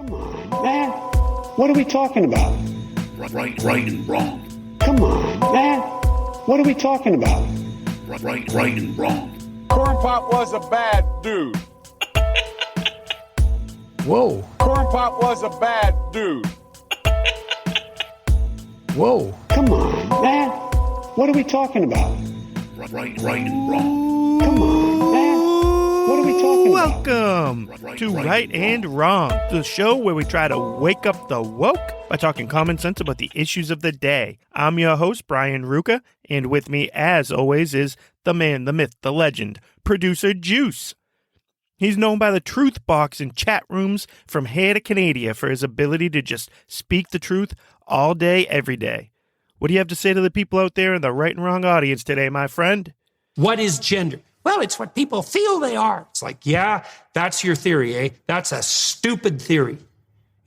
Come on, man. What are we talking about? Right and wrong. Come on, man. What are we talking about? Right and wrong. Corn Pop was a bad dude. Whoa. Corn Pop was a bad dude. Whoa. Come on, man. What are we talking about? Right and wrong. Come on, man. What are we talking about? Welcome to Right and Wrong, the show where we try to wake up the woke by talking common sense about the issues of the day. I'm your host, Brian Ruka, and with me, as always, is the man, the myth, the legend, producer Juice. He's known by the truth box in chat rooms from here to Canada for his ability to just speak the truth all day, every day. What do you have to say to the people out there in the Right and Wrong audience today, my friend? What is gender? Well, it's what people feel they are. It's like, yeah, that's your theory, eh? That's a stupid theory.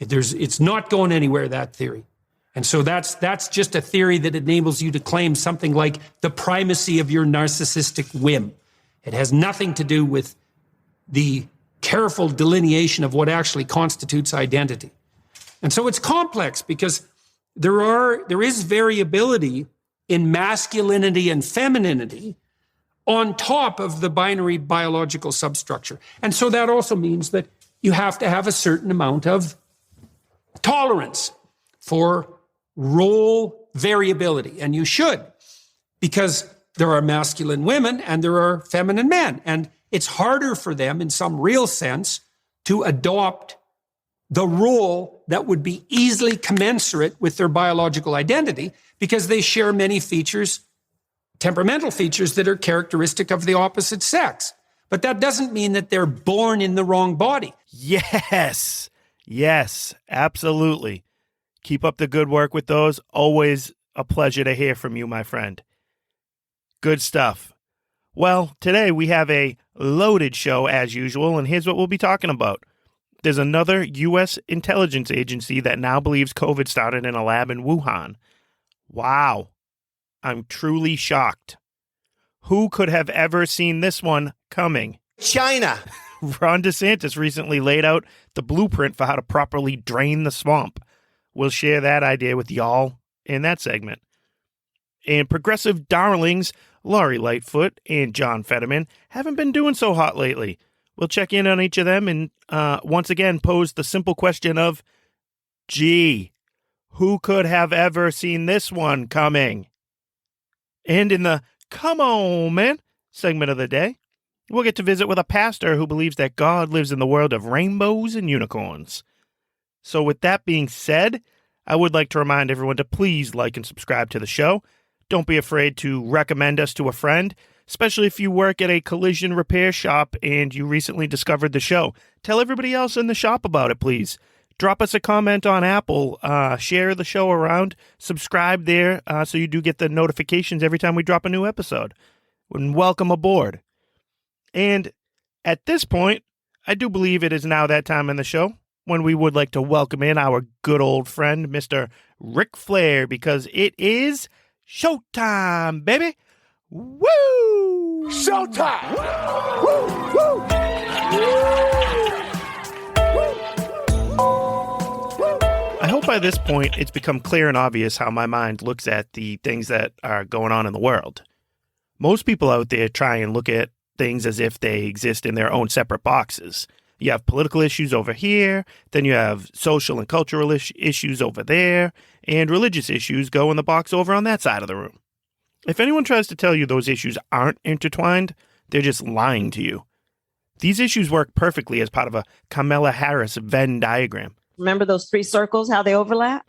It's not going anywhere, that theory. And so that's just a theory that enables you to claim something like the primacy of your narcissistic whim. It has nothing to do with the careful delineation of what actually constitutes identity. And so it's complex because there is variability in masculinity and femininity on top of the binary biological substructure. And so that also means that you have to have a certain amount of tolerance for role variability. And you should, because there are masculine women and there are feminine men. And it's harder for them in some real sense to adopt the role that would be easily commensurate with their biological identity because they share many features, temperamental features that are characteristic of the opposite sex. But that doesn't mean that they're born in the wrong body. Yes, absolutely. Keep up the good work with those. Always a pleasure to hear from you, my friend. Good stuff. Well, today we have a loaded show as usual, and here's what we'll be talking about. There's another U.S. intelligence agency that now believes COVID started in a lab in Wuhan. Wow. I'm truly shocked. Who could have ever seen this one coming? China. Ron DeSantis recently laid out the blueprint for how to properly drain the swamp. We'll share that idea with y'all in that segment. And progressive darlings Lori Lightfoot and John Fetterman haven't been doing so hot lately. We'll check in on each of them and once again pose the simple question of, gee, who could have ever seen this one coming? And in the Come On, Man segment of the day, we'll get to visit with a pastor who believes that God lives in the world of rainbows and unicorns. So with that being said, I would like to remind everyone to please like and subscribe to the show. Don't be afraid to recommend us to a friend, especially if you work at a collision repair shop and you recently discovered the show. Tell everybody else in the shop about it, please. Drop us a comment on Apple, share the show around, subscribe there so you do get the notifications every time we drop a new episode. And welcome aboard. And at this point, I do believe it is now that time in the show when we would like to welcome in our good old friend, Mr. Ric Flair, because it is showtime, baby. Woo! Showtime! Woo! Woo! I hope by this point it's become clear and obvious how my mind looks at the things that are going on in the world. Most people out there try and look at things as if they exist in their own separate boxes. You have political issues over here, then you have social and cultural issues over there, and religious issues go in the box over on that side of the room. If anyone tries to tell you those issues aren't intertwined, they're just lying to you. These issues work perfectly as part of a Kamala Harris Venn diagram. Remember those three circles, how they overlap?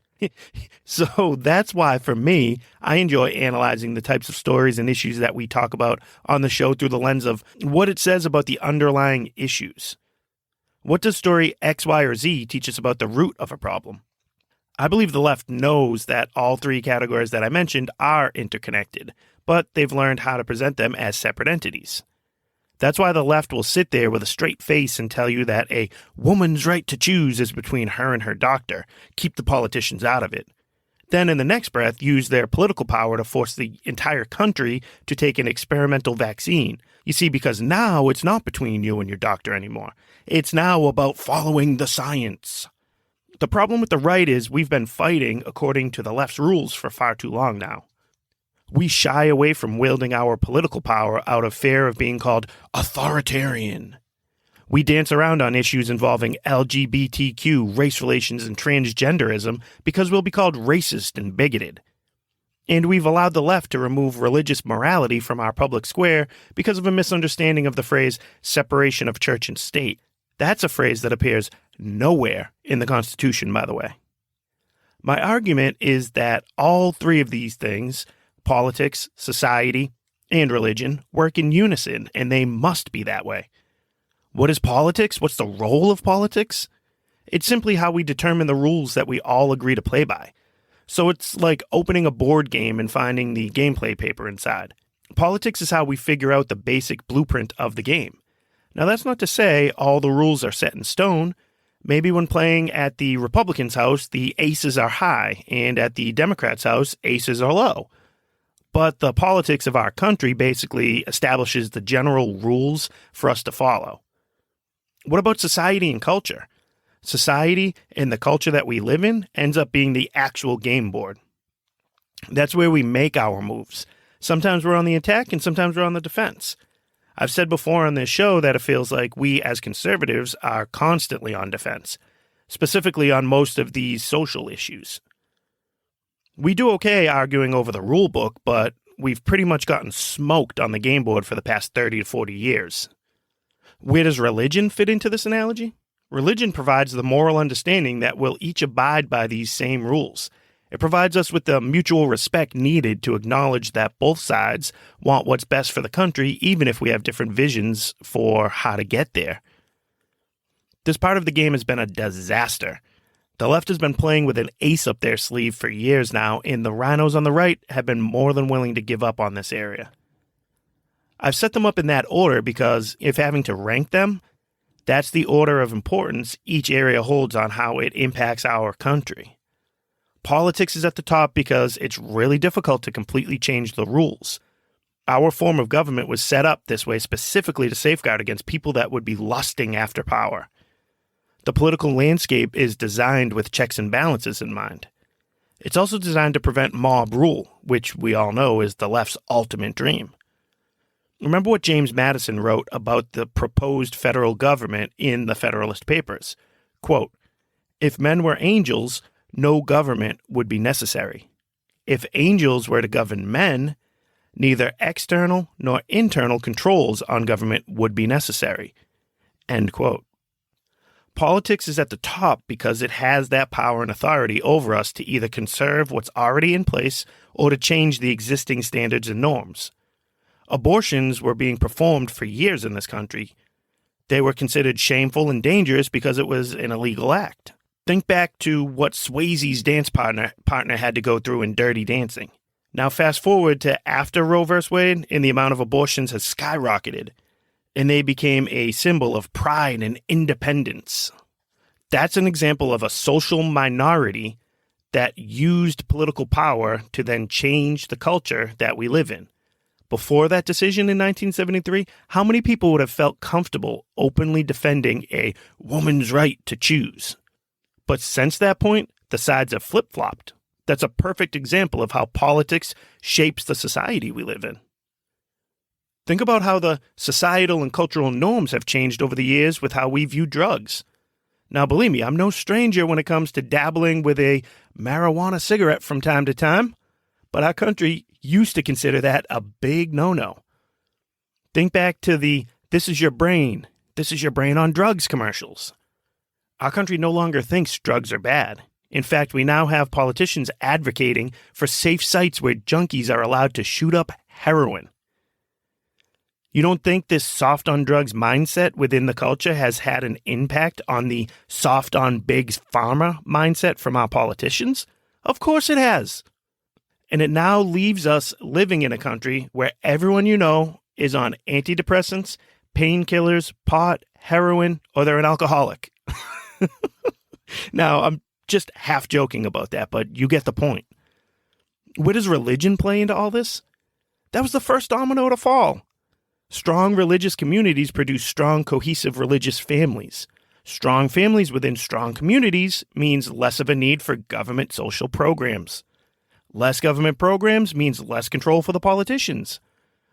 So that's why, for me, I enjoy analyzing the types of stories and issues that we talk about on the show through the lens of what it says about the underlying issues. What does story X, Y, or Z teach us about the root of a problem? I believe the left knows that all three categories that I mentioned are interconnected, but they've learned how to present them as separate entities. That's why the left will sit there with a straight face and tell you that a woman's right to choose is between her and her doctor. Keep the politicians out of it. Then in the next breath, use their political power to force the entire country to take an experimental vaccine. You see, because now it's not between you and your doctor anymore. It's now about following the science. The problem with the right is we've been fighting according to the left's rules for far too long now. We shy away from wielding our political power out of fear of being called authoritarian. We dance around on issues involving LGBTQ, race relations, and transgenderism because we'll be called racist and bigoted. And we've allowed the left to remove religious morality from our public square because of a misunderstanding of the phrase separation of church and state. That's a phrase that appears nowhere in the Constitution, by the way. My argument is that all three of these things, politics, society, and religion, work in unison, and they must be that way. What is politics? What's the role of politics? It's simply how we determine the rules that we all agree to play by. So it's like opening a board game and finding the gameplay paper inside. Politics is how we figure out the basic blueprint of the game. Now, that's not to say all the rules are set in stone. Maybe when playing at the Republicans' house, the aces are high, and at the Democrats' house, aces are low. But the politics of our country basically establishes the general rules for us to follow. What about society and culture? Society and the culture that we live in ends up being the actual game board. That's where we make our moves. Sometimes we're on the attack and sometimes we're on the defense. I've said before on this show that it feels like we as conservatives are constantly on defense, specifically on most of these social issues. We do okay arguing over the rule book, but we've pretty much gotten smoked on the game board for the past 30 to 40 years. Where does religion fit into this analogy? Religion provides the moral understanding that we'll each abide by these same rules. It provides us with the mutual respect needed to acknowledge that both sides want what's best for the country, even if we have different visions for how to get there. This part of the game has been a disaster. The left has been playing with an ace up their sleeve for years now, and the rhinos on the right have been more than willing to give up on this area. I've set them up in that order because, if having to rank them, that's the order of importance each area holds on how it impacts our country. Politics is at the top because it's really difficult to completely change the rules. Our form of government was set up this way specifically to safeguard against people that would be lusting after power. The political landscape is designed with checks and balances in mind. It's also designed to prevent mob rule, which we all know is the left's ultimate dream. Remember what James Madison wrote about the proposed federal government in the Federalist Papers. Quote, "If men were angels, no government would be necessary. If angels were to govern men, neither external nor internal controls on government would be necessary." End quote. Politics is at the top because it has that power and authority over us to either conserve what's already in place or to change the existing standards and norms. Abortions were being performed for years in this country. They were considered shameful and dangerous because it was an illegal act. Think back to what Swayze's dance partner had to go through in Dirty Dancing. Now fast forward to after Roe v. Wade, and the amount of abortions has skyrocketed, and they became a symbol of pride and independence. That's an example of a social minority that used political power to then change the culture that we live in. Before that decision in 1973, how many people would have felt comfortable openly defending a woman's right to choose? But since that point, the sides have flip-flopped. That's a perfect example of how politics shapes the society we live in. Think about how the societal and cultural norms have changed over the years with how we view drugs. Now, believe me, I'm no stranger when it comes to dabbling with a marijuana cigarette from time to time, but our country used to consider that a big no-no. Think back to the "this is your brain on drugs" commercials. Our country no longer thinks drugs are bad. In fact, we now have politicians advocating for safe sites where junkies are allowed to shoot up heroin. You don't think this soft on drugs mindset within the culture has had an impact on the soft on big pharma mindset from our politicians? Of course it has. And it now leaves us living in a country where everyone you know is on antidepressants, painkillers, pot, heroin, or they're an alcoholic. Now, I'm just half joking about that, but you get the point. Where does religion play into all this? That was the first domino to fall. Strong religious communities produce strong, cohesive religious families. Strong families within strong communities means less of a need for government social programs. Less government programs means less control for the politicians.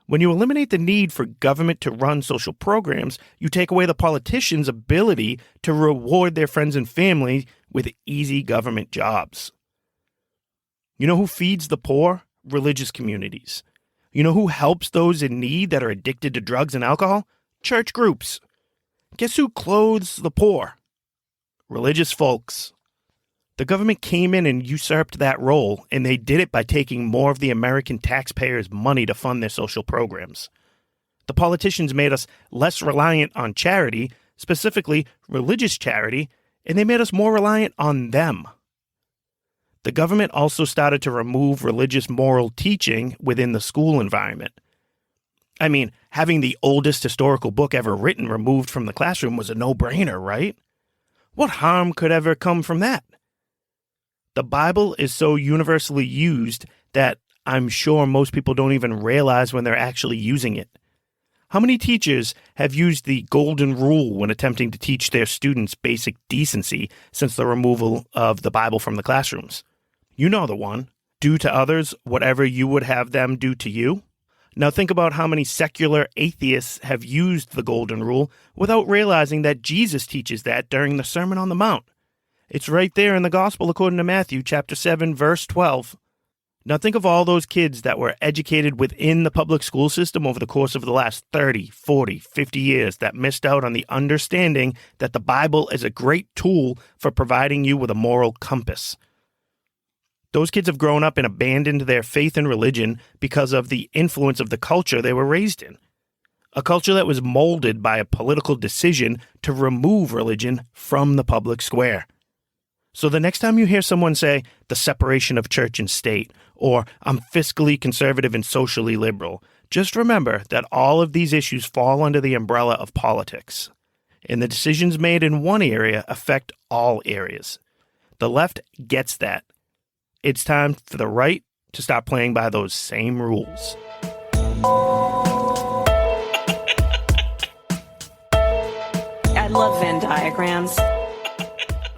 When you eliminate the need for government to run social programs, you take away the politicians' ability to reward their friends and family with easy government jobs. You know who feeds the poor? Religious communities. You know who helps those in need that are addicted to drugs and alcohol? Church groups. Guess who clothes the poor? Religious folks. The government came in and usurped that role, and they did it by taking more of the American taxpayers' money to fund their social programs. The politicians made us less reliant on charity, specifically religious charity, and they made us more reliant on them. The government also started to remove religious moral teaching within the school environment. I mean, having the oldest historical book ever written removed from the classroom was a no-brainer, right? What harm could ever come from that? The Bible is so universally used that I'm sure most people don't even realize when they're actually using it. How many teachers have used the golden rule when attempting to teach their students basic decency since the removal of the Bible from the classrooms? You know the one. Do to others whatever you would have them do to you. Now think about how many secular atheists have used the golden rule without realizing that Jesus teaches that during the Sermon on the Mount. It's right there in the Gospel according to Matthew chapter 7, verse 12. Now think of all those kids that were educated within the public school system over the course of the last 30, 40, 50 years that missed out on the understanding that the Bible is a great tool for providing you with a moral compass. Those kids have grown up and abandoned their faith in religion because of the influence of the culture they were raised in. A culture that was molded by a political decision to remove religion from the public square. So the next time you hear someone say the separation of church and state, or I'm fiscally conservative and socially liberal, just remember that all of these issues fall under the umbrella of politics. And the decisions made in one area affect all areas. The left gets that. It's time for the right to stop playing by those same rules. I love Venn diagrams.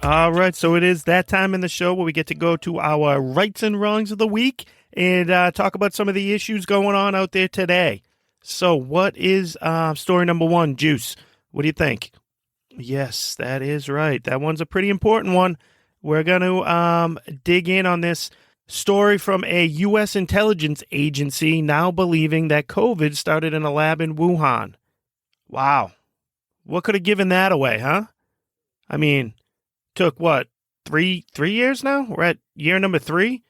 All right, so it is that time in the show where we get to go to our rights and wrongs of the week and talk about some of the issues going on out there today. So what is story number one, Juice? What do you think? Yes, that is right. That one's a pretty important one. We're going to dig in on this story from a U.S. intelligence agency now believing that COVID started in a lab in Wuhan. Wow. What could have given that away, huh? I mean, took what, three years now? We're at year number 3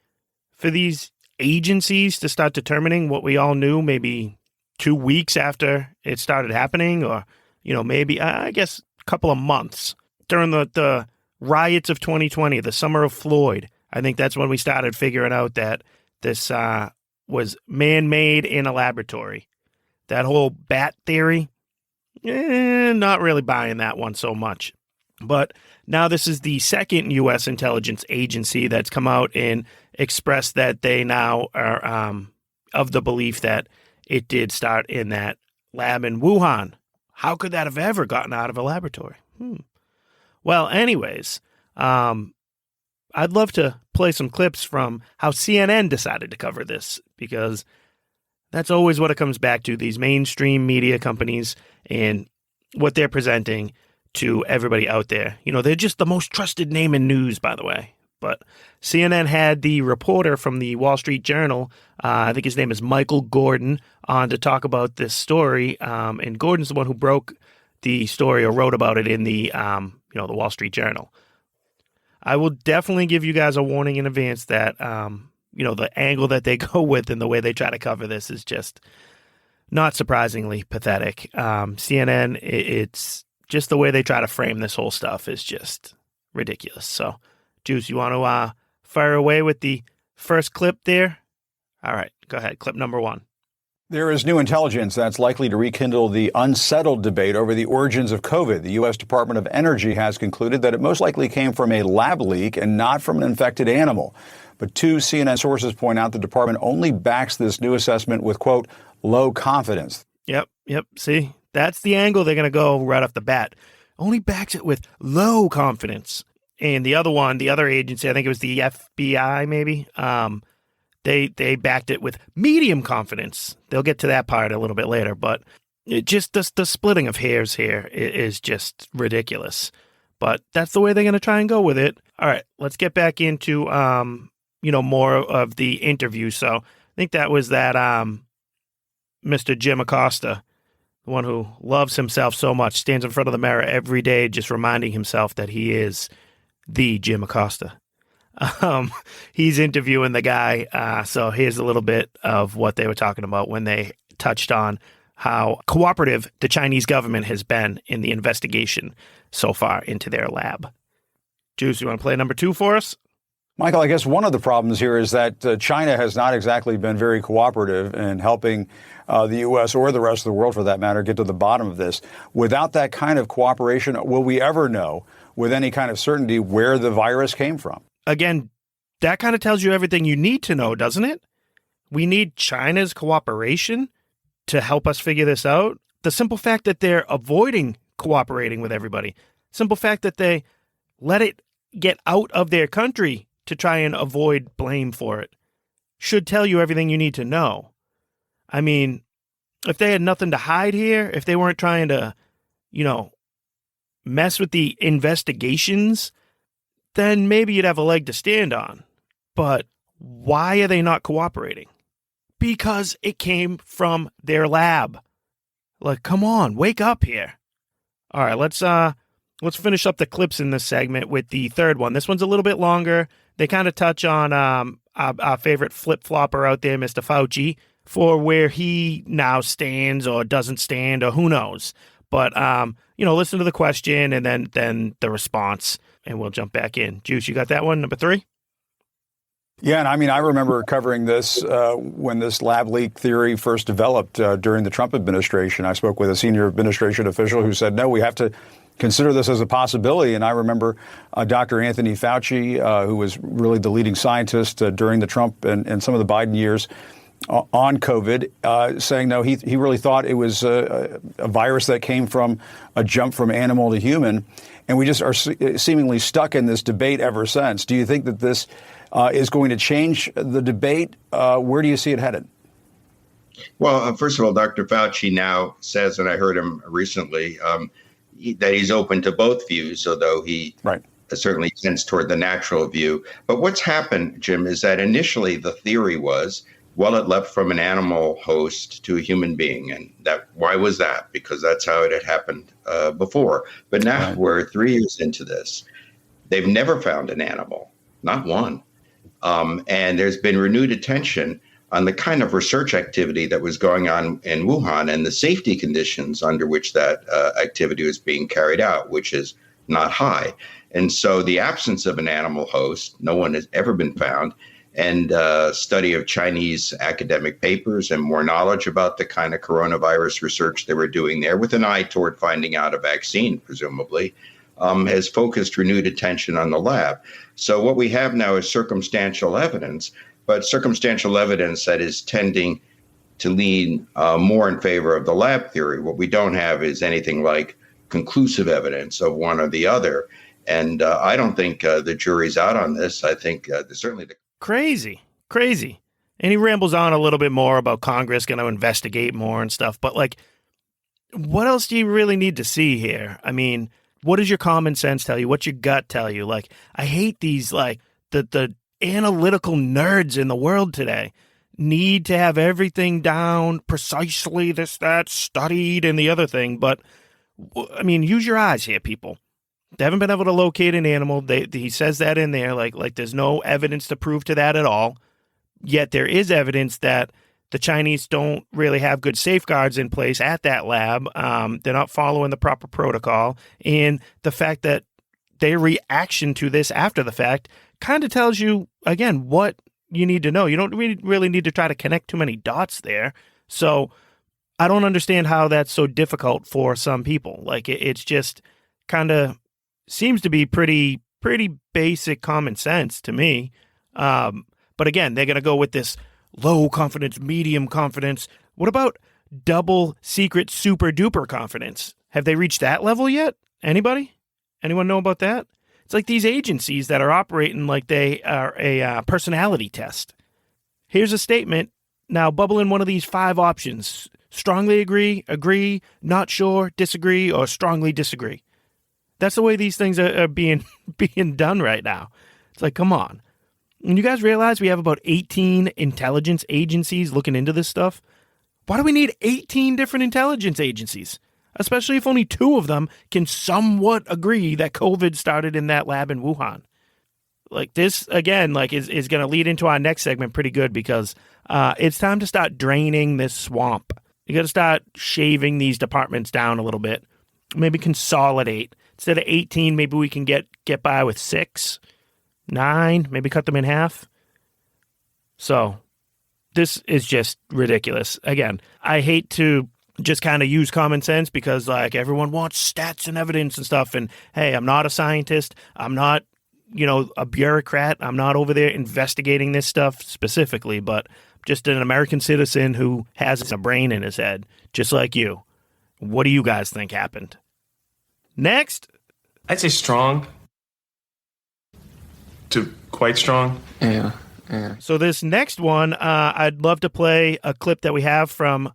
for these agencies to start determining what we all knew maybe 2 weeks after it started happening, or, maybe, I guess, a couple of months during the riots of 2020, the summer of Floyd. I think that's when we started figuring out that this was man-made in a laboratory. That whole bat theory, not really buying that one so much. But now this is the second U.S. intelligence agency that's come out and expressed that they now are of the belief that it did start in that lab in Wuhan. How could that have ever gotten out of a laboratory? Well, anyways, I'd love to play some clips from how CNN decided to cover this, because that's always what it comes back to, these mainstream media companies and what they're presenting to everybody out there. They're just the most trusted name in news, by the way. But CNN had the reporter from the Wall Street Journal, I think his name is Michael Gordon, on to talk about this story. And Gordon's the one who broke the story or wrote about it in the the Wall Street Journal. I will definitely give you guys a warning in advance that, the angle that they go with and the way they try to cover this is just not surprisingly pathetic. CNN, it's just the way they try to frame this whole stuff is just ridiculous. So, Juice, you want to fire away with the first clip there? All right, go ahead. Clip number 1. There is new intelligence that's likely to rekindle the unsettled debate over the origins of COVID. The U.S. Department of Energy has concluded that it most likely came from a lab leak and not from an infected animal. But 2 CNN sources point out the department only backs this new assessment with, quote, low confidence. Yep. See, that's the angle they're going to go right off the bat. only backs it with low confidence. And the other one, the other agency, I think it was the FBI maybe, they backed it with medium confidence. They'll get to that part a little bit later, but it just the splitting of hairs here is just ridiculous. But that's the way they're going to try and go with it. All right, let's get back into more of the interview. So I think that was that Mr. Jim Acosta, the one who loves himself so much, stands in front of the mirror every day just reminding himself that he is the Jim Acosta. He's interviewing the guy. So here's a little bit of what they were talking about when they touched on how cooperative the Chinese government has been in the investigation so far into their lab. Juice, you want to play number 2 for us? Michael, I guess one of the problems here is that China has not exactly been very cooperative in helping the U.S. or the rest of the world, for that matter, get to the bottom of this. Without that kind of cooperation, will we ever know with any kind of certainty where the virus came from? Again, that kind of tells you everything you need to know, doesn't it? We need China's cooperation to help us figure this out. The simple fact that they're avoiding cooperating with everybody, simple fact that they let it get out of their country to try and avoid blame for it, should tell you everything you need to know. I mean, if they had nothing to hide here, if they weren't trying to, mess with the investigations, then maybe you'd have a leg to stand on. But why are they not cooperating? Because it came from their lab. Like, come on, wake up here. All right, let's finish up the clips in this segment with the third one. This one's a little bit longer. They kind of touch on our favorite flip-flopper out there, Mr. Fauci, for where he now stands or doesn't stand or who knows. But, listen to the question and then the response, and we'll jump back in. Juice, you got that one, number 3? Yeah, and I remember covering this when this lab leak theory first developed during the Trump administration. I spoke with a senior administration official who said, no, we have to consider this as a possibility. And I remember Dr. Anthony Fauci, who was really the leading scientist during the Trump and some of the Biden years on COVID, saying, no, he really thought it was a virus that came from a jump from animal to human. And we just are seemingly stuck in this debate ever since. Do you think that this is going to change the debate? Where do you see it headed? Well, first of all, Dr. Fauci now says, and I heard him recently, that he's open to both views, although he certainly tends toward the natural view. But what's happened, Jim, is that initially the theory was, well, it leapt from an animal host to a human being. And why was that? Because that's how it had happened before. But now we're 3 years into this. They've never found an animal, not one. And there's been renewed attention on the kind of research activity that was going on in Wuhan and the safety conditions under which that activity was being carried out, which is not high. And so the absence of an animal host, no one has ever been found, and study of Chinese academic papers and more knowledge about the kind of coronavirus research they were doing there with an eye toward finding out a vaccine, presumably, has focused renewed attention on the lab. So what we have now is circumstantial evidence, but circumstantial evidence that is tending to lean more in favor of the lab theory. What we don't have is anything like conclusive evidence of one or the other. And I don't think the jury's out on this. I think certainly the Crazy. And he rambles on a little bit more about Congress going to investigate more and stuff. But what else do you really need to see here? I mean, what does your common sense tell you? What's your gut tell you? I hate these, the analytical nerds in the world today need to have everything down precisely, this, that, studied, and the other thing. But, I mean, use your eyes here, people. They haven't been able to locate an animal. He says that in there, like there's no evidence to prove to that at all. Yet there is evidence that the Chinese don't really have good safeguards in place at that lab. They're not following the proper protocol. And the fact that their reaction to this after the fact kind of tells you, again, what you need to know. You don't really need to try to connect too many dots there. So I don't understand how that's so difficult for some people. It's just kind of seems to be pretty basic common sense to me. But again, they're going to go with this low confidence, medium confidence. What about double secret super duper confidence? Have they reached that level yet? Anybody? Anyone know about that? It's like these agencies that are operating like they are a personality test. Here's a statement. Now bubble in one of these 5 options. Strongly agree, not sure, disagree, or strongly disagree. That's the way these things are being done right now. It's like, come on. And you guys realize we have about 18 intelligence agencies looking into this stuff? Why do we need 18 different intelligence agencies? Especially if only 2 of them can somewhat agree that COVID started in that lab in Wuhan. Like this, again, like is going to lead into our next segment pretty good because it's time to start draining this swamp. You got to start shaving these departments down a little bit. Maybe consolidate. Instead of 18, maybe we can get by with 6, 9, maybe cut them in half. So this is just ridiculous. Again, I hate to just kind of use common sense because like everyone wants stats and evidence and stuff. And hey, I'm not a scientist. I'm not, a bureaucrat. I'm not over there investigating this stuff specifically, but just an American citizen who has a brain in his head, just like you. What do you guys think happened? Next. I'd say strong to quite strong. Yeah. So this next one, I'd love to play a clip that we have from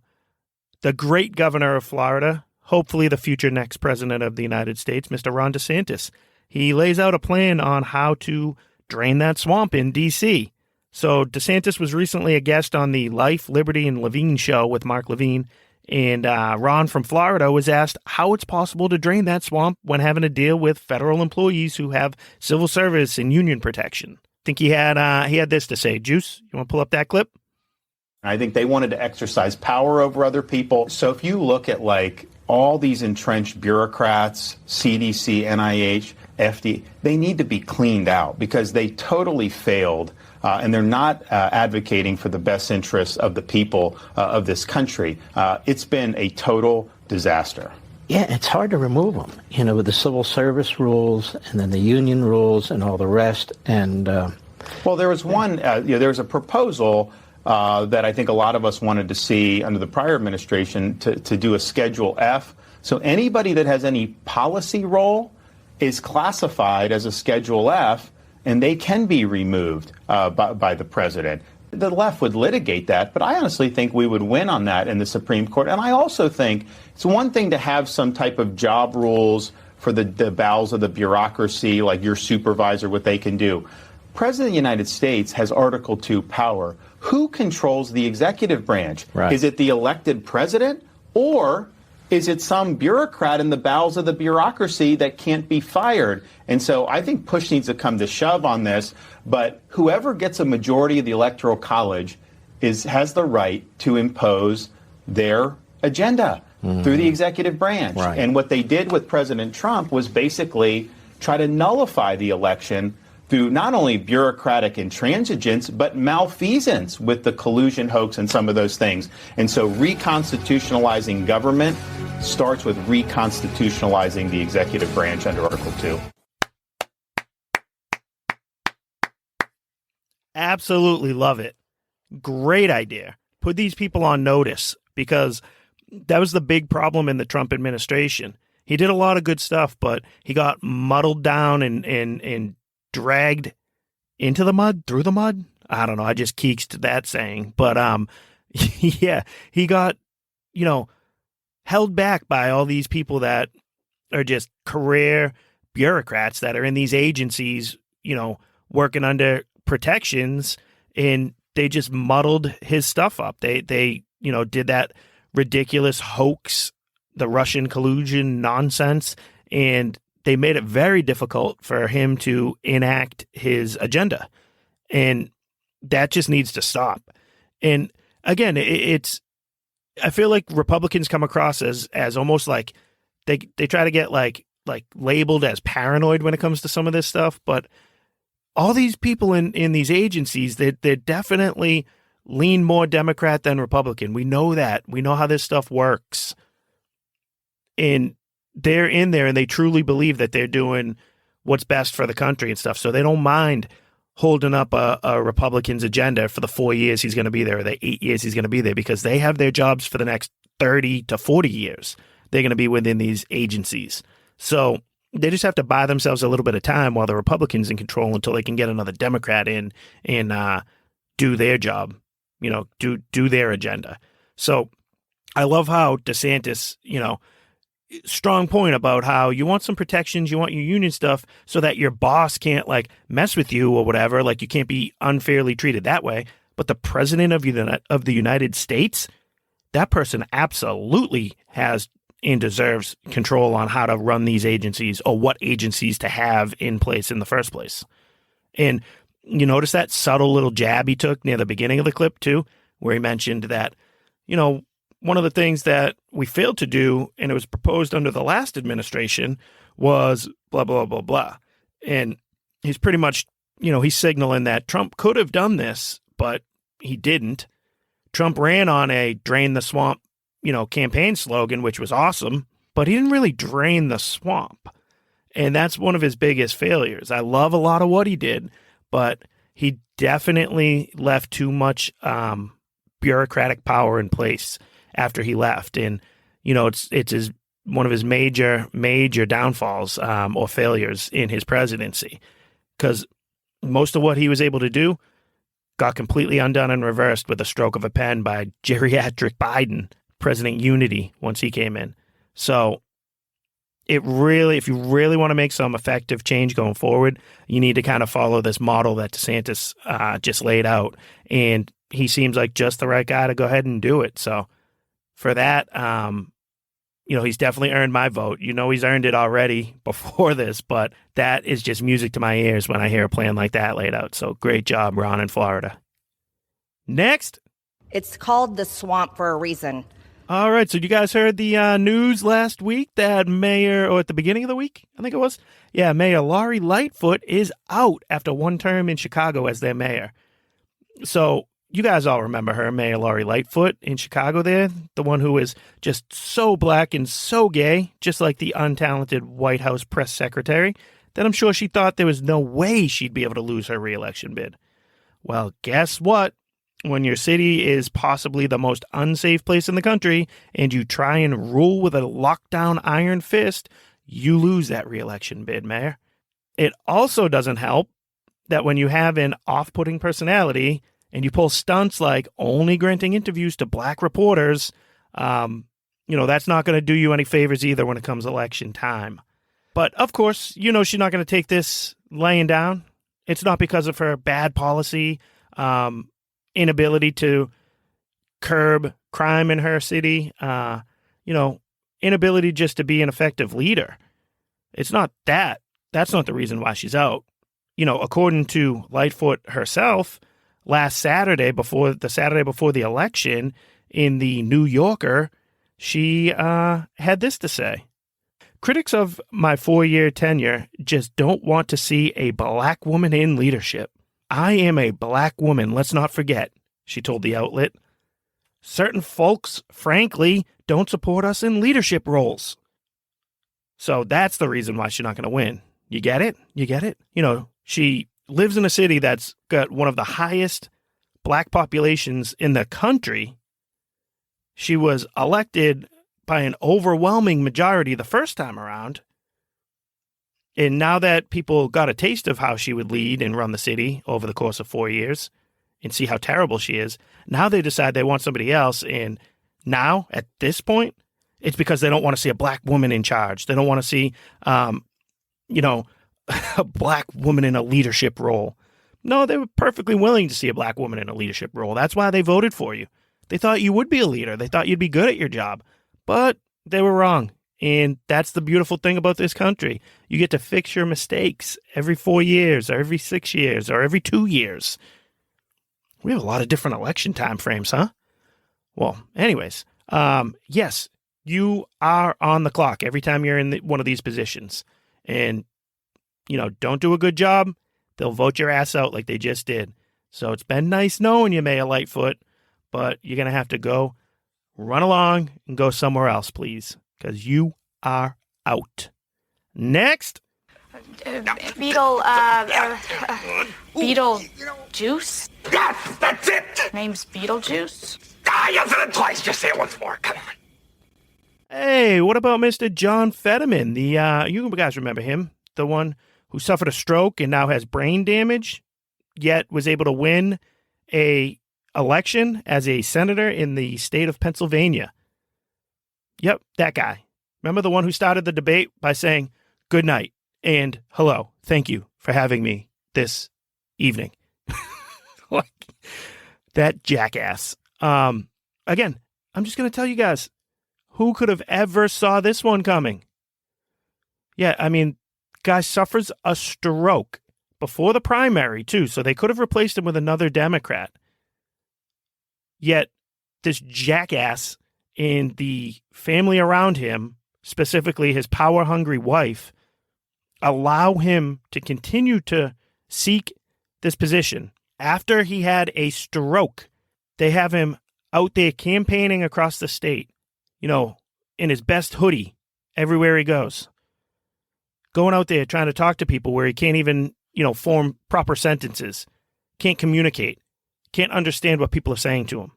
the great governor of Florida, hopefully the future next president of the United States, Mr. Ron DeSantis. He lays out a plan on how to drain that swamp in D.C. So DeSantis was recently a guest on the Life, Liberty, and Levine show with Mark Levine, and Ron from Florida was asked how it's possible to drain that swamp when having to deal with federal employees who have civil service and union protection. I think he had this to say. Juice, you want to pull up that clip? I think they wanted to exercise power over other people. So if you look at like all these entrenched bureaucrats, CDC, NIH, FDA, they need to be cleaned out because they totally failed and they're not advocating for the best interests of the people of this country. It's been a total disaster. Yeah, it's hard to remove them, with the civil service rules and then the union rules and all the rest. And well, there was one, there was a proposal that I think a lot of us wanted to see under the prior administration to do a Schedule F. So anybody that has any policy role is classified as a Schedule F, and they can be removed by the president. The left would litigate that, but I honestly think we would win on that in the Supreme Court. And I also think it's one thing to have some type of job rules for the bowels of the bureaucracy, like your supervisor, what they can do. President of the United States has Article 2 power. Who controls the executive branch? Right. Is it the elected president, or is it some bureaucrat in the bowels of the bureaucracy that can't be fired? And so I think push needs to come to shove on this, but whoever gets a majority of the Electoral College has the right to impose their agenda through the executive branch. Right. And what they did with President Trump was basically try to nullify the election through not only bureaucratic intransigence, but malfeasance with the collusion hoax and some of those things. And so reconstitutionalizing government starts with reconstitutionalizing the executive branch under Article 2. Absolutely love it. Great idea. Put these people on notice because that was the big problem in the Trump administration. He did a lot of good stuff, but he got muddled down and dragged into the mud, through the mud. I don't know. I just keeked that saying. But yeah, he got, held back by all these people that are just career bureaucrats that are in these agencies, working under protections, and they just muddled his stuff up. They did that ridiculous hoax, the Russian collusion nonsense, and they made it very difficult for him to enact his agenda. And that just needs to stop. And again, I feel like Republicans come across as almost like they try to get like labeled as paranoid when it comes to some of this stuff. But all these people in these agencies, they're definitely lean more Democrat than Republican. We know that. We know how this stuff works. And they're in there and they truly believe that they're doing what's best for the country and stuff. So they don't mind holding up a Republican's agenda for the 4 years he's going to be there or the 8 years he's going to be there, because they have their jobs for the next 30 to 40 years. They're going to be within these agencies. So they just have to buy themselves a little bit of time while the Republicans in control until they can get another Democrat in and do their job, do their agenda. So I love how DeSantis, strong point about how you want some protections, you want your union stuff so that your boss can't like mess with you or whatever, like you can't be unfairly treated that way. But the president of the United States, that person absolutely has and deserves control on how to run these agencies or what agencies to have in place in the first place. And you notice that subtle little jab he took near the beginning of the clip too, where he mentioned that, one of the things that we failed to do, and it was proposed under the last administration, was blah, blah, blah, blah. And he's pretty much, he's signaling that Trump could have done this, but he didn't. Trump ran on a drain the swamp, campaign slogan, which was awesome, but he didn't really drain the swamp. And that's one of his biggest failures. I love a lot of what he did, but he definitely left too much bureaucratic power in place after he left. And, it's one of his major downfalls or failures in his presidency, because most of what he was able to do got completely undone and reversed with a stroke of a pen by geriatric Biden, President Unity, once he came in. So if you really want to make some effective change going forward, you need to kind of follow this model that DeSantis just laid out. And he seems like just the right guy to go ahead and do it. So for that, he's definitely earned my vote. He's earned it already before this, but that is just music to my ears when I hear a plan like that laid out. So great job, Ron in Florida. Next. It's called the swamp for a reason. All right. So you guys heard the news last week that at the beginning of the week, I think it was. Yeah, Mayor Lori Lightfoot is out after one term in Chicago as their mayor. So you guys all remember her, Mayor Lori Lightfoot in Chicago there, the one who is just so black and so gay, just like the untalented White House press secretary, that I'm sure she thought there was no way she'd be able to lose her reelection bid. Well, guess what? When your city is possibly the most unsafe place in the country and you try and rule with a lockdown iron fist, you lose that reelection bid, Mayor. It also doesn't help that when you have an off-putting personality and you pull stunts like only granting interviews to black reporters, that's not going to do you any favors either when it comes election time. But of course, she's not going to take this laying down. It's not because of her bad policy, inability to curb crime in her city, inability just to be an effective leader. It's not that. That's not the reason why she's out. According to Lightfoot herself, last Saturday before the election in the New Yorker, she had this to say. Critics of my 4-year tenure just don't want to see a black woman in leadership. I am a black woman, let's not forget, she told the outlet. Certain folks, frankly, don't support us in leadership roles. So that's the reason why she's not going to win. You get it? She lives in a city that's got one of the highest black populations in the country. She was elected by an overwhelming majority the first time around. And now that people got a taste of how she would lead and run the city over the course of 4 years and see how terrible she is, now they decide they want somebody else. And now, at this point, it's because they don't want to see a black woman in charge. They don't want to see, a black woman in a leadership role. No, they were perfectly willing to see a black woman in a leadership role. That's why they voted for you. They thought you would be a leader. They thought you'd be good at your job. But they were wrong. And that's the beautiful thing about this country. You get to fix your mistakes every 4 years or every 6 years or every 2 years. We have a lot of different election time frames, huh? Well, anyways, yes, you are on the clock every time you're in one of these positions. And don't do a good job, they'll vote your ass out like they just did. So it's been nice knowing you, Mayor Lightfoot, but you're going to have to go run along and go somewhere else, please, because you are out. Next. Beetle juice? Yes, that's it! Name's Beetlejuice? You said it twice, just say it once more, come on. Hey, what about Mr. John Fetterman? You guys remember him, the one who suffered a stroke and now has brain damage, yet was able to win a election as a senator in the state of Pennsylvania. Yep, that guy. Remember the one who started the debate by saying, "Good night and hello. Thank you for having me this evening." Like that jackass. Again, I'm just going to tell you guys, who could have ever saw this one coming? Yeah, I mean, guy suffers a stroke before the primary, too, so they could have replaced him with another Democrat. Yet, this jackass and the family around him, specifically his power-hungry wife, allow him to continue to seek this position. After he had a stroke, they have him out there campaigning across the state, in his best hoodie everywhere he goes. Going out there trying to talk to people where he can't even, form proper sentences, can't communicate, can't understand what people are saying to him.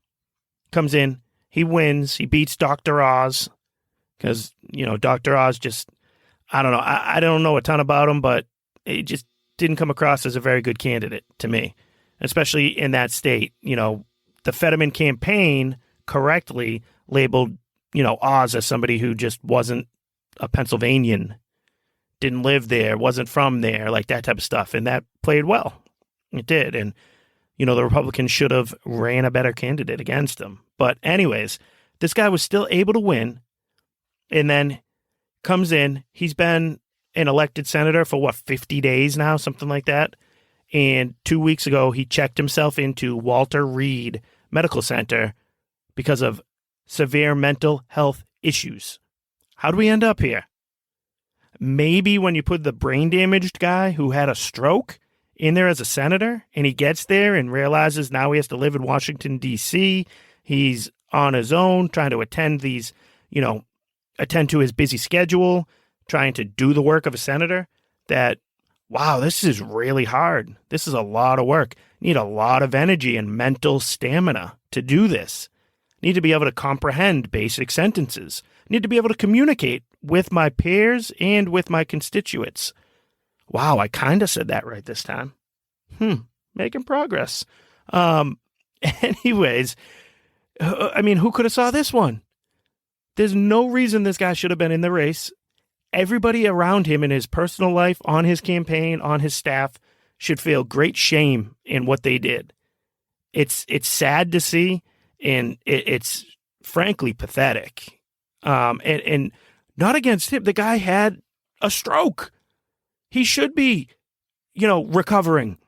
Comes in, he wins, he beats Dr. Oz, because, Dr. Oz just, I don't know, I don't know a ton about him, but it just didn't come across as a very good candidate to me, especially in that state. The Fetterman campaign correctly labeled, Oz as somebody who just wasn't a Pennsylvanian, didn't live there, wasn't from there, like that type of stuff. And that played well. It did. And, the Republicans should have ran a better candidate against him. But anyways, this guy was still able to win and then comes in. He's been an elected senator for 50 days now, something like that. And 2 weeks ago, he checked himself into Walter Reed Medical Center because of severe mental health issues. How do we end up here? Maybe when you put the brain damaged guy who had a stroke in there as a senator and he gets there and realizes now he has to live in Washington, D.C., he's on his own trying to attend attend to his busy schedule, trying to do the work of a senator, that wow, this is really hard. This is a lot of work. Need a lot of energy and mental stamina to do this. Need to be able to comprehend basic sentences. Need to be able to communicate with my peers and with my constituents. Wow, I kind of said that right this time. Making progress. Anyways, I mean, who could have saw this one? There's no reason this guy should have been in the race. Everybody around him in his personal life, on his campaign, on his staff, should feel great shame in what they did. It's sad to see, and it's frankly pathetic. And not against him. The guy had a stroke. He should be, recovering.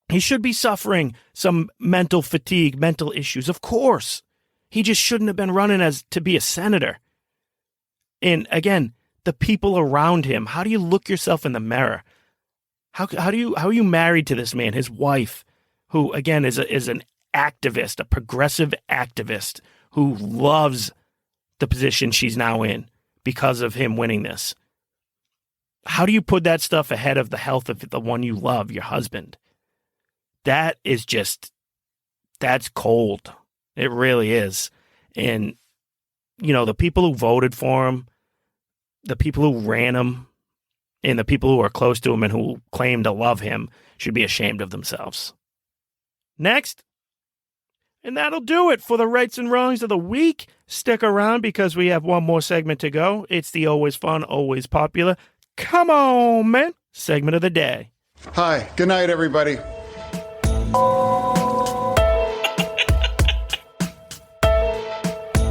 He should be suffering some mental fatigue, mental issues. Of course. He just shouldn't have been running to be a senator. And again, the people around him. How do you look yourself in the mirror? How are you married to this man, his wife, who again is an activist, a progressive activist who loves the position she's now in because of him winning this? How do you put that stuff ahead of the health of the one you love, your husband? That is that's cold. It really is. And the people who voted for him, the people who ran him, and the people who are close to him and who claim to love him should be ashamed of themselves. Next. And that'll do it for the rights and wrongs of the week. Stick around because we have one more segment to go. It's the always fun, always popular, come on, man, segment of the day. Hi. Good night, everybody.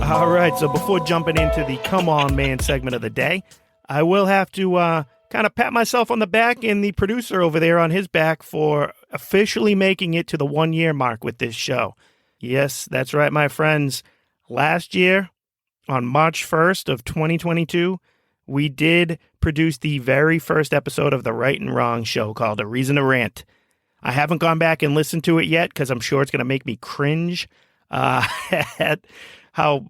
All right, so before jumping into the Come On Man segment of the day, I will have to kind of pat myself on the back and the producer over there on his back for officially making it to the 1 year mark with this show. Yes, that's right, my friends. Last year, on March 1st of 2022, we did produce the very first episode of the Right and Wrong show called A Reason to Rant. I haven't gone back and listened to it yet because I'm sure it's going to make me cringe at how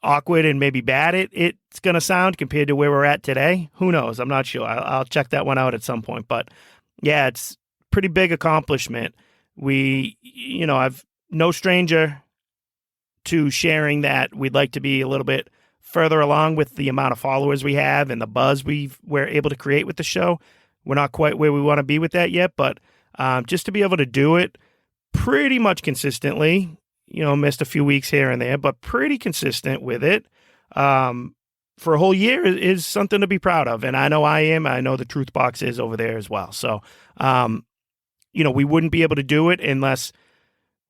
awkward and maybe bad it's going to sound compared to where we're at today. Who knows? I'm not sure. I'll check that one out at some point. But yeah, it's a pretty big accomplishment. I've no stranger to sharing that we'd like to be a little bit further along with the amount of followers we have and the buzz we're able to create with the show. We're not quite where we want to be with that yet, but just to be able to do it pretty much consistently, missed a few weeks here and there, but pretty consistent with it for a whole year is something to be proud of. And I know I am. I know the Truth Box is over there as well. So, we wouldn't be able to do it unless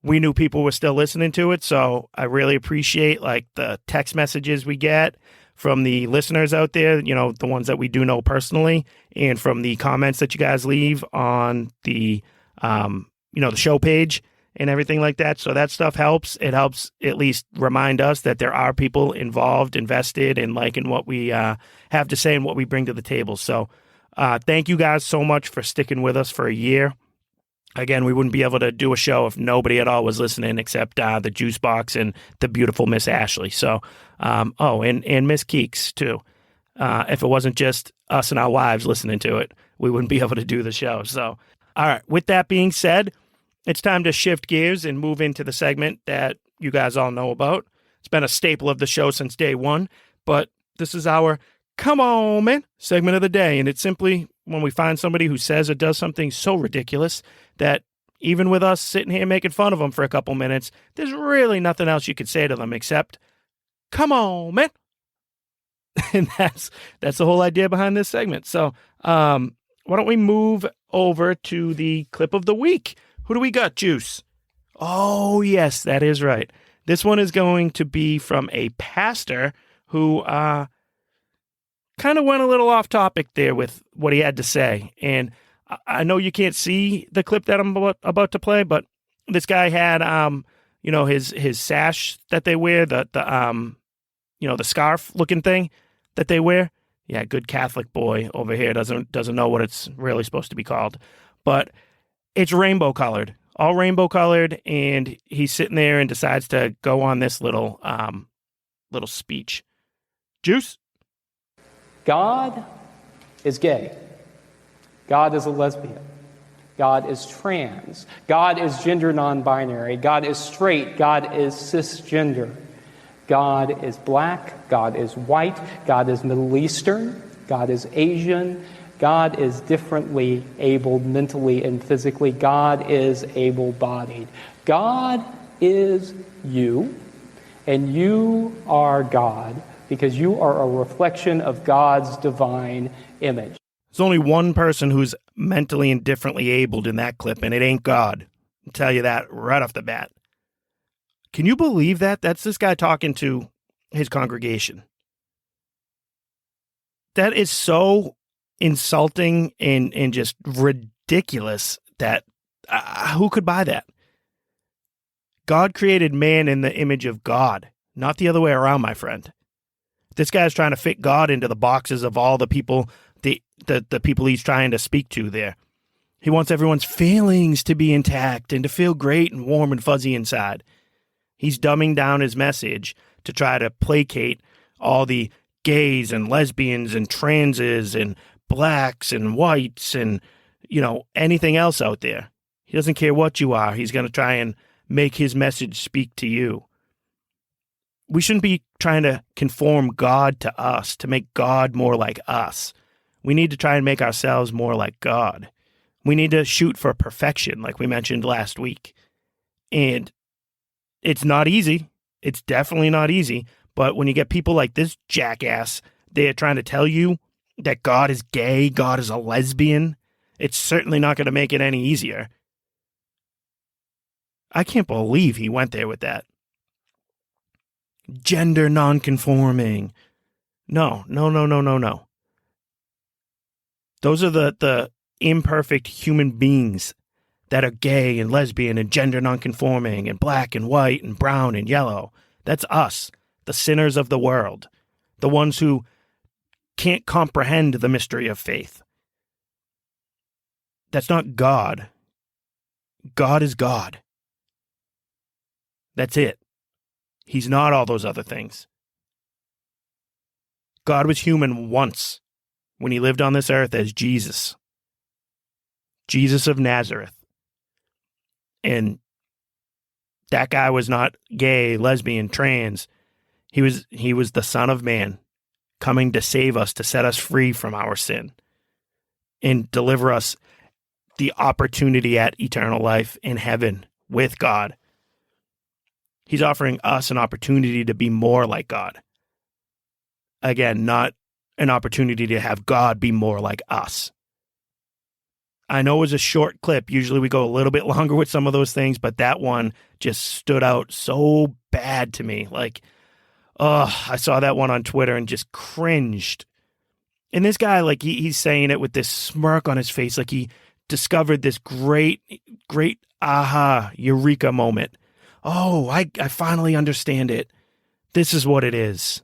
we knew people were still listening to it. So I really appreciate the text messages we get from the listeners out there, the ones that we do know personally, and from the comments that you guys leave on the, the show page and everything like that. So that stuff helps. It helps at least remind us that there are people involved, invested, and liking what we have to say and what we bring to the table. So thank you guys so much for sticking with us for a year. Again, we wouldn't be able to do a show if nobody at all was listening except the Juice Box and the beautiful Miss Ashley. So, and Miss Keeks too. If it wasn't just us and our wives listening to it, we wouldn't be able to do the show. So, all right. With that being said, it's time to shift gears and move into the segment that you guys all know about. It's been a staple of the show since day one, but this is our Come On Man segment of the day. And it's simply when we find somebody who says or does something so ridiculous that even with us sitting here making fun of them for a couple minutes, there's really nothing else you could say to them except, come on, man. And that's the whole idea behind this segment. So why don't we move over to the clip of the week? Who do we got, Juice? Oh, yes, that is right. This one is going to be from a pastor who kind of went a little off topic there with what he had to say. And I know you can't see the clip that I'm about to play, but this guy had, his sash that they wear, the scarf looking thing that they wear. Yeah, good Catholic boy over here doesn't know what it's really supposed to be called, but it's rainbow colored, all rainbow colored. And he's sitting there and decides to go on this little speech. Juice? God is gay. God is a lesbian. God is trans. God is gender non-binary. God is straight. God is cisgender. God is black. God is white. God is Middle Eastern. God is Asian. God is differently abled mentally and physically. God is able-bodied. God is you, and you are God, because you are a reflection of God's divine image. There's only one person who's mentally and differently abled in that clip, and it ain't God. I'll tell you that right off the bat. Can you believe that? That's this guy talking to his congregation. That is so insulting and just ridiculous that who could buy that? God created man in the image of God, not the other way around, my friend. This guy's trying to fit God into the boxes of all the people, the people he's trying to speak to there. He wants everyone's feelings to be intact and to feel great and warm and fuzzy inside. He's dumbing down his message to try to placate all the gays and lesbians and transes and blacks and whites and, anything else out there. He doesn't care what you are. He's going to try and make his message speak to you. We shouldn't be trying to conform God to us, to make God more like us. We need to try and make ourselves more like God. We need to shoot for perfection, like we mentioned last week. And it's not easy. It's definitely not easy. But when you get people like this jackass, they're trying to tell you that God is gay, God is a lesbian, it's certainly not going to make it any easier. I can't believe he went there with that. Gender nonconforming. No. Those are the imperfect human beings that are gay and lesbian and gender nonconforming and black and white and brown and yellow. That's us, the sinners of the world, the ones who can't comprehend the mystery of faith. That's not God. God is God. That's it. He's not all those other things. God was human once when he lived on this earth as Jesus. Jesus of Nazareth. And that guy was not gay, lesbian, trans. He was the Son of Man, coming to save us, to set us free from our sin and deliver us the opportunity at eternal life in heaven with God. He's offering us an opportunity to be more like God. Again, not an opportunity to have God be more like us. I know it was a short clip. Usually we go a little bit longer with some of those things, but that one just stood out so bad to me. Like, I saw that one on Twitter and just cringed. And this guy, like, he's saying it with this smirk on his face, like he discovered this great aha, eureka moment. Oh, I finally understand it. This is what it is.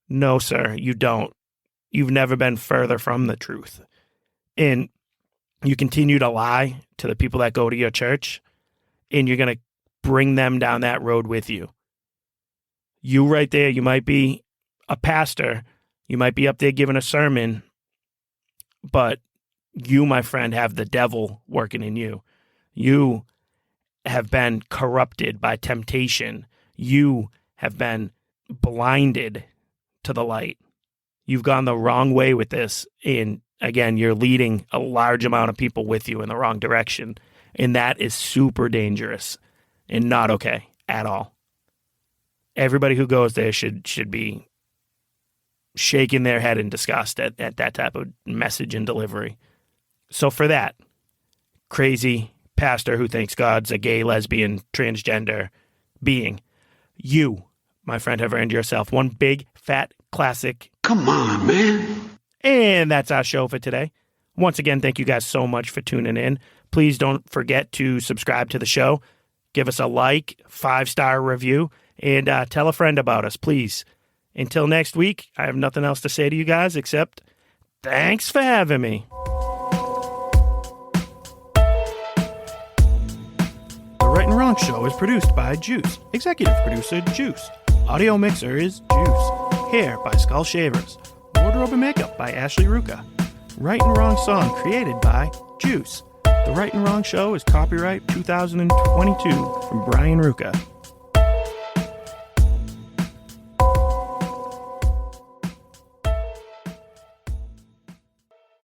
No, sir, you don't. You've never been further from the truth. And you continue to lie to the people that go to your church, and you're going to bring them down that road with you. You right there, you might be a pastor, you might be up there giving a sermon, but you, my friend, have the devil working in you. You have been corrupted by temptation. You have been blinded to the light. You've gone the wrong way with this, and again, you're leading a large amount of people with you in the wrong direction, and that is super dangerous and not okay at all. Everybody who goes there should be shaking their head in disgust at that type of message and delivery. So for that crazy pastor who thinks God's a gay, lesbian, transgender being, you, my friend, have earned yourself one big, fat, classic. Come on, man. And that's our show for today. Once again, thank you guys so much for tuning in. Please don't forget to subscribe to the show. Give us a like, 5-star review, and tell a friend about us, please. Until next week, I have nothing else to say to you guys except thanks for having me. The Right and Wrong Show is produced by Juice. Executive producer, Juice. Audio mixer is Juice. Hair by Skull Shavers. Wardrobe and makeup by Ashley Ruka. Right and Wrong song created by Juice. The Right and Wrong Show is copyright 2022 from Brian Ruka.